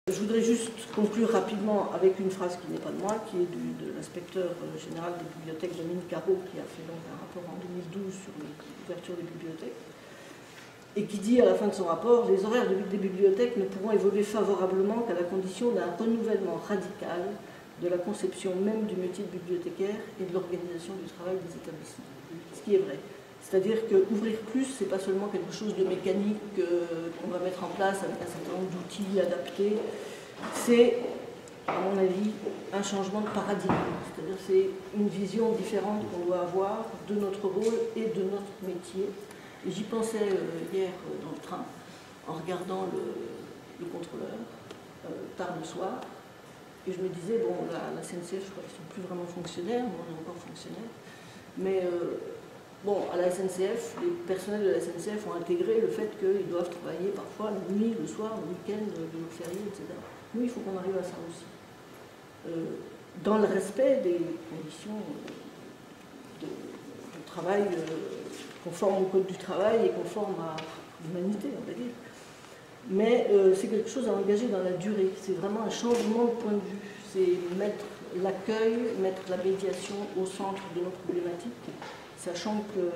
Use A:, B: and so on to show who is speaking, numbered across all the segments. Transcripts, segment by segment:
A: Je voudrais juste conclure rapidement avec une phrase qui n'est pas de moi, qui est de l'inspecteur général des bibliothèques, Dominique Carreau, qui a fait donc un rapport en 2012 sur l'ouverture des bibliothèques, et qui dit à la fin de son rapport « Les horaires des bibliothèques ne pourront évoluer favorablement qu'à la condition d'un renouvellement radical de la conception même du métier de bibliothécaire et de l'organisation du travail des établissements. » Ce qui est vrai. C'est-à-dire qu'ouvrir plus, ce n'est pas seulement quelque chose de mécanique qu'on va mettre en place avec un certain nombre d'outils adaptés. C'est, à mon avis, un changement de paradigme. C'est-à-dire c'est une vision différente qu'on doit avoir de notre rôle et de notre métier. Et j'y pensais hier dans le train, en regardant le contrôleur, tard le soir. Et je me disais, bon, la SNCF, je crois qu'ils ne sont plus vraiment fonctionnaires, mais on est encore fonctionnaires. Mais bon, à la SNCF, les personnels de la SNCF ont intégré le fait qu'ils doivent travailler parfois la nuit, le soir, le week-end, le jour férié, etc. Nous, il faut qu'on arrive à ça aussi. Dans le respect des conditions de travail conformes au Code du travail et conformes à l'humanité, on va dire. Mais c'est quelque chose à engager dans la durée. C'est vraiment un changement de point de vue. C'est mettre l'accueil, mettre la médiation au centre de nos problématiques, sachant que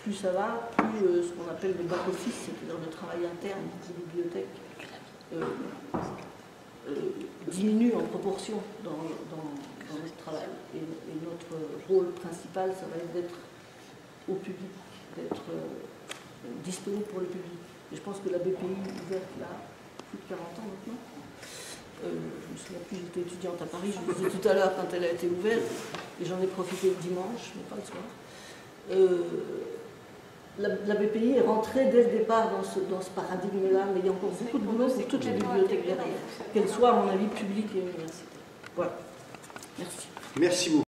A: plus ça va, plus ce qu'on appelle le back-office, c'est-à-dire le travail interne des bibliothèques, diminue en proportion dans notre travail. Et notre rôle principal, ça va être d'être au public, d'être disponible pour le public. Et je pense que la BPI ouverte là, plus de 40 ans maintenant. Je me souviens plus, j'étais étudiante à Paris, je vous disais tout à l'heure quand elle a été ouverte, et j'en ai profité le dimanche, mais pas le soir. La BPI est rentrée dès le départ dans ce paradigme-là, mais il y a encore beaucoup de boulot pour toutes les bibliothèques derrière, qu'elles soient, à mon avis, publiques et universitaires. Voilà. Merci.
B: Merci beaucoup.